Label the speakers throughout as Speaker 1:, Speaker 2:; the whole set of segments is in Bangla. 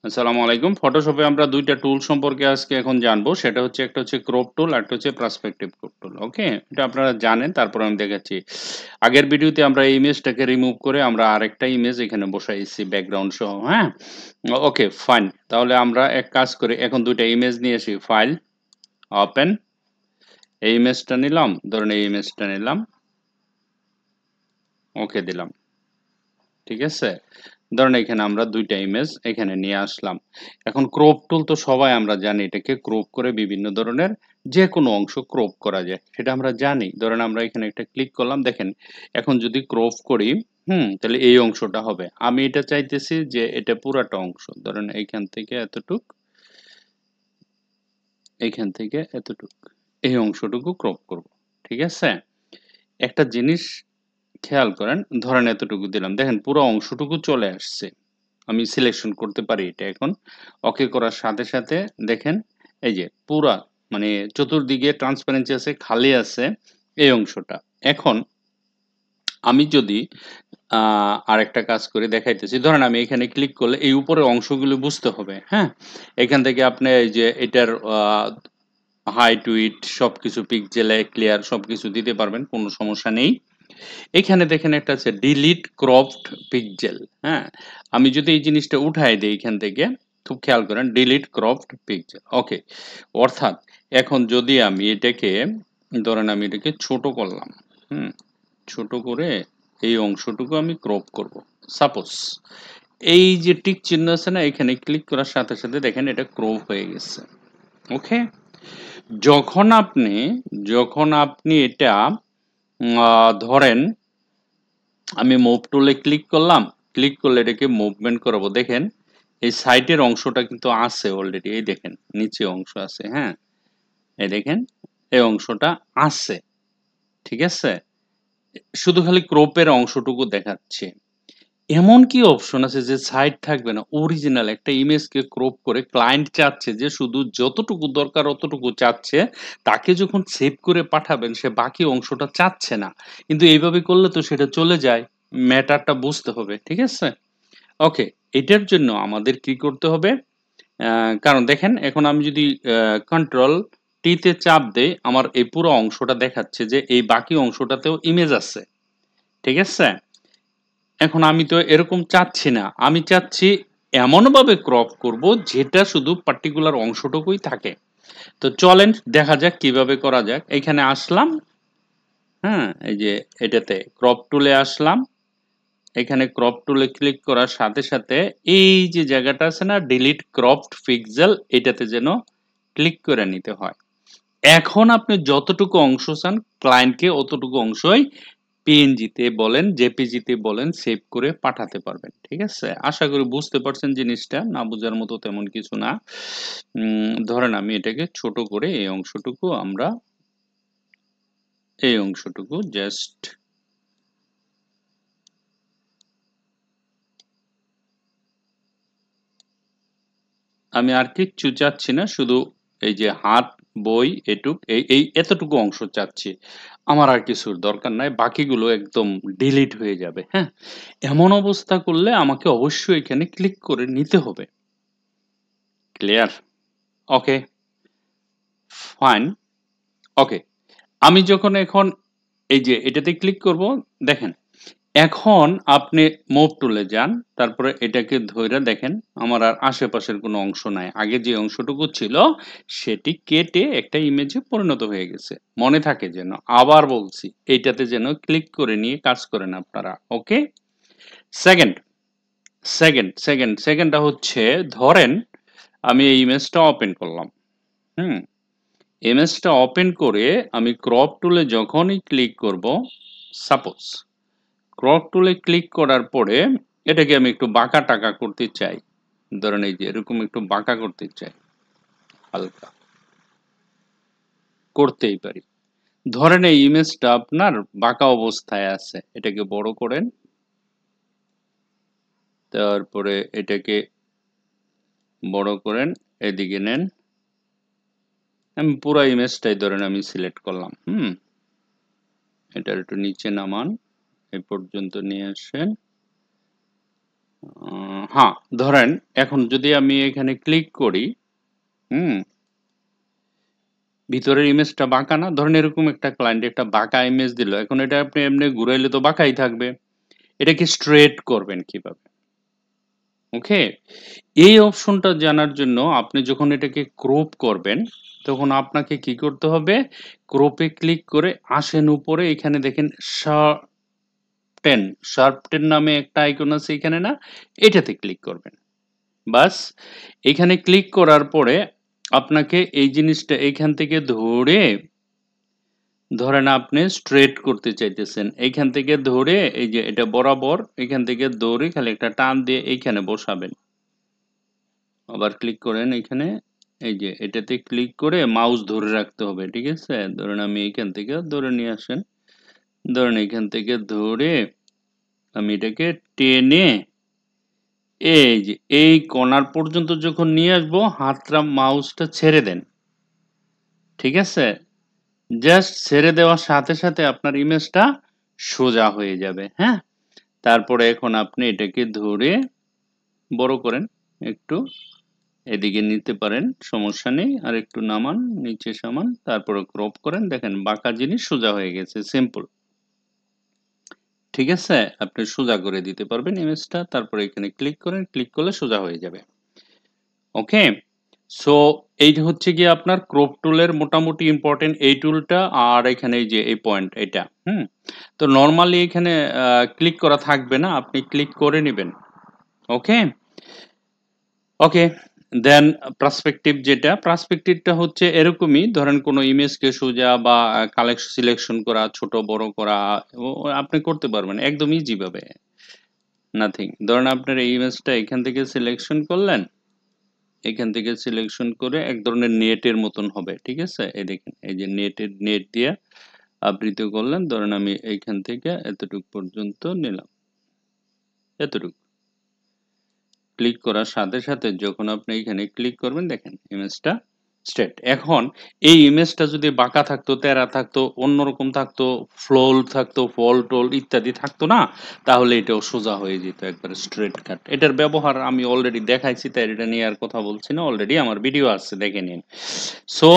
Speaker 1: আসসালামু আলাইকুম। ফটোশপে আমরা ২ টা টুল সম্পর্কে আজকে এখন জানবো। সেটা হচ্ছে একটা হচ্ছে ক্রপ টুল, আরেকটা হচ্ছে পার্সপেক্টিভ ক্রপ টুল। ওকে? এটা আপনারা জানেন, তারপরে আমি দেখাচ্ছি। আগের ভিডিওতে আমরা এই ইমেজটাকে রিমুভ করে আমরা আরেকটা ইমেজ এখানে বসাইছি ব্যাকগ্রাউন্ড সহ, হ্যাঁ? ওকে, ফাইন। তাহলে আমরা এক কাজ করি, এখন ২ টা ইমেজ নিয়ে আসি। File, open. এই ইমেজটা নিলাম, ধরুন এই ইমেজটা নিলাম। ওকে দিলাম। ঠিক আছে? ধরেন এখানে আমরা ২ টা ইমেজ এখানে নিয়ে আসলাম। এখন ক্রপ টুল তো সবাই আমরা জানি, এটাকে ক্রপ করে বিভিন্ন ধরনের যেকোনো অংশ ক্রপ করা যায়। সেটা আমরা জানি। ধরেন আমরা এখানে একটা ক্লিক করলাম, দেখেন এখন যদি ক্রপ করি, তাহলে এই অংশটা হবে। আমি এটা চাইতেছি যে এটা পুরাটা অংশ। ধরেন এইখান থেকে এতটুক, এইখান থেকে এতটুক। এই অংশটুকু ক্রপ করব। ঠিক আছে? একটা জিনিস খেয়াল করেন, ধরেন এতটুকু দিলাম। দেখেন পুরো অংশটুকু চলে আসছে। আমি সিলেকশন করতে পারি এটা এখন। ওকে করার সাথে, সাথে দেখেন এই যে পুরা মানে চতুর্দিকে ট্রান্সপারেন্সি আছে, খালি আছে এই অংশটা। এখন আমি যদি আরেকটা কাজ করে দেখাইতেছি। ধরেন আমি এখানে ক্লিক করলে এই উপরের অংশগুলো বুঝতে হবে, হ্যাঁ? এখান থেকে আপনি এই যে এটার হাইট, উইডথ সবকিছু পিক্সেলে ক্লিয়ার সবকিছু দিতে পারবেন। কোনো সমস্যা নেই। এখানে দেখেন একটা আছে ডিলিট ক্রপড পিক্সেল, হ্যাঁ? আমি যদি এই জিনিসটা উঠায় দেই এখান থেকে, খুব খেয়াল করেন ডিলিট ক্রপড পিক্সেল। ওকে। অর্থাৎ এখন যদি আমি এটাকে ধরেন আমি এটাকে ছোট করলাম, হুম? ছোট করে এই অংশটুকু আমি ক্রপ করব। সাপোজ এই যে টিক চিহ্ন আছে না, এখানে ক্লিক করার সাথে, সাথে দেখেন এটা ক্রপ হয়ে গেছে। ওকে? যখন আপনি যখন আপনি এটা ধরেন আমি মুভ টুলে ক্লিক করলাম। ক্লিক করলে এটাকে মুভমেন্ট করাবো। দেখেন এই সাইডের অংশটা কিন্তু আছে অলরেডি। এই দেখেন নিচে অংশ আছে, হ্যাঁ? এই দেখেন এই অংশটা আছে। ঠিক আছে? শুধু খালি ক্রপের অংশটুকু দেখাচ্ছে। এমন কি অপশন আছে যে সাইড থাকবে না? অরিজিনাল একটা ইমেজকে ক্রপ করে ক্লায়েন্ট চাচ্ছে যে শুধু যতটুকু দরকার অতটুকু চাচ্ছে। তাকে যখন সেভ করে পাঠাবেন সে বাকি অংশটা চাচ্ছে না। কিন্তু এইভাবে করলে তো সেটা চলে যায়। ম্যাটারটা বুঝতে হবে। ঠিক আছে? ওকে, এটার জন্য আমাদের কি করতে হবে? কারণ দেখেন এখন আমি যদি কন্ট্রোল টি তে চাপ দেই, আমার এই পুরো অংশটা দেখাচ্ছে যে এই বাকি অংশটাতেও ইমেজ আছে। ঠিক আছে? এখন আমি তো এরকম চাচ্ছি না। আমি চাচ্ছি এমনভাবে ক্রপ করব যেটা শুধু পার্টিকুলার অংশটুকুই থাকে। তো চলেন দেখা যাক কিভাবে করা যাক। এইখানে আসলাম, হ্যাঁ? এই যে এটাতে ক্রপ টুলে আসলাম। এখানে ক্রপ টুলে ক্লিক করার সাথে, সাথে এই যে জায়গাটা আছে না ডিলিট ক্রপড পিক্সেল, এটাতে যেন ক্লিক করে নিতে হয়। এখন আপনি যতটুকু অংশ চান ক্লায়েন্টকে অতটুকু অংশই পিএনজি তে বলেন, জেপিজি তে বলেন সেভ করে পাঠাতে পারবেন। ঠিক আছে? আশা করি বুঝতে পারছেন জিনিসটা। না বুঝার মতো তেমন কিছু না। ধরেন আমি এটাকে ছোট করে এই অংশটুকু জাস্ট আমি আর কিচ্ছু চাচ্ছি না। শুধু এই যে হাত, বই এতটুকু অংশ চাচ্ছি। আমার আর কিছুর দরকার নাই। বাকিগুলো একদম ডিলিট হয়ে যাবে, হ্যাঁ? এমন অবস্থা করলে আমাকে অবশ্যই এখানে ক্লিক করে নিতে হবে। ক্লিয়ার? ওকে, ফাইন। ওকে। আমি যখন এখন এই যে এটাতে ক্লিক করব, দেখেন এখন আপনি মুভ টুলে যান, তারপরে এটাকে ধইরা দেখেন আমার আর আশেপাশের কোনো অংশ নাই। আগে যে অংশটুকু ছিল সেটি কেটে একটা ইমেজে পরিণত হয়ে গেছে। মনে থাকে যেন। আবার বলছি, এইটাতে যেন ক্লিক করে নিয়ে কাজ করেন আপনারা। ওকে? সেকেন্ড, সেকেন্ডটা হচ্ছে ধরেন আমি এই ইমেজটা ওপেন করলাম। হুম? ইমেজটা ওপেন করে আমি ক্রপ টুলে যখনই ক্লিক করব, সাপোজ ক্রপ টুলে ক্লিক করার পরে এটাকে আমি একটু বাঁকা-টাকা করতে চাই। ধরেন এই যে এরকম একটু বাঁকা করতে চাই। হালকা করতেই পারি। ধরেন এই ইমেজটা আপনার বাঁকা অবস্থায় আছে। এটাকে বড় করেন। তারপরে এটাকে বড় করেন, এদিকে নেন। আমি পুরা ইমেজটাই ধরেন আমি সিলেক্ট করলাম। এটার একটু নিচে নামান। এই পর্যন্ত নিয়ে আসেন। হ্যাঁ, ধরেন এখন যদি আমি এখানে ক্লিক করি, হুম? ভিতরের ইমেজটা বাঁকা না? ধরেন এরকম একটা ক্লায়েন্ট একটা বাঁকা ইমেজ দিল। এখন এটা আপনি এমনি ঘুরাইলে তো বাঁকাই থাকবে। এটাকে স্ট্রেট করবেন কিভাবে? ওকে? এই অপশনটা জানার জন্য আপনি যখন এটাকে ক্রপ করবেন, তখন আপনাকে কি করতে হবে? ক্রপে ক্লিক করে আসেন উপরে এখানে দেখেন শার্পটেন নামে একটা আইকন আছে এখানে না? এটাতে ক্লিক করবেন। বাস এখানে ক্লিক করার পরে আপনাকে এই জিনিসটা এইখান থেকে ধরে ধরেন আপনি স্ট্রেট করতে চাইতেছেন। এইখান থেকে ধরে এই যে এটা বরাবর এখান থেকে ধরে খালি একটা টান দিয়ে এইখানে বসাবেন। আবার ক্লিক করেন এইখানে এই যে এটাতে ক্লিক করে মাউস ধরে রাখতে হবে। ঠিক আছে? ধরেন আমি এইখান থেকে ধরে নিয়ে আসেন। ধরেন এইখান থেকে ধরে আমি এটাকে টেনে এই যে এই কর্নার পর্যন্ত যখন নিয়ে আসবো হাতটা মাউসটা ছেড়ে দেন। ঠিক আছে? জাস্ট ছেড়ে দেওয়ার সাথে, সাথে আপনার ইমেজটা সোজা হয়ে যাবে। হ্যাঁ? তারপরে এখন আপনি এটাকে ধরে বড় করেন একটু। এদিকে নিতে পারেন, সমস্যা নেই। আরেকটু নামান, নিচে সমান। তারপরে ক্রপ করেন। দেখেন বাঁকা জিনিস সোজা হয়ে গেছে। সিম্পল। ঠিক আছে? আপনি সোজা করে দিতে পারবেন ইমেজটা। তারপরে এখানে ক্লিক করেন। ক্লিক করলে সোজা হয়ে যাবে। ওকে? সো এইটা হচ্ছে গিয়ে আপনার ক্রপ টুলের মোটামুটি ইম্পোর্টেন্ট এই টুলটা আর এখানে এই যে এই পয়েন্ট এটা। হুম? তো নরমালি এখানে ক্লিক করা থাকবে না। আপনি ক্লিক করে নিবেন। ওকে? ওকে। দেন পার্সপেক্টিভ যেটা, পার্সপেক্টিভটা হচ্ছে এরকমই ধরেন কোনো ইমেজকে সোজা বা সিলেকশন করা, ছোট বড় করা আপনি করতে পারবেন একদম ইজি ভাবে। নাথিং। ধরেন আপনার এই ইমেজটা এখান থেকে সিলেকশন করলেন। এখান থেকে সিলেকশন করে এক ধরনের নেটের মতন হবে। ঠিক আছে? এই দেখেন এই যে নেট দিয়ে আবৃত করলেন। ধরেন আমি এইখান থেকে এতটুক পর্যন্ত নিলাম। এতটুক। ক্লিক করার সাথে, সাথে যখন আপনি এখানে ক্লিক করবেন দেখেন ইমেজটা স্ট্রেট। এখন এই ইমেজটা যদি বাঁকা থাকতো, তেড়া থাকতো, অন্যরকম থাকতো, ফ্লোল থাকতো, ফল-টোল ইত্যাদি থাকতো না? তাহলে এটাও সোজা হয়ে যেত একবারে স্ট্রেট কাট। এটার ব্যবহার আমি অলরেডি দেখাইছি তাই এটা নিয়ে আর কথা বলছি না। অলরেডি আমার ভিডিও আছে দেখে নিন। সো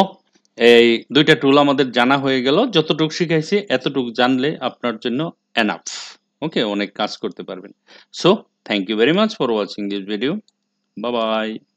Speaker 1: এই ২ টা টুল আমাদের জানা হয়ে গেল। যতটুকু শিখাইছি এতটুকু জানলে আপনার জন্য এনাফ। ওকে? অনেক কাজ করতে পারবেন। So thank you very much for watching this video. Bye bye.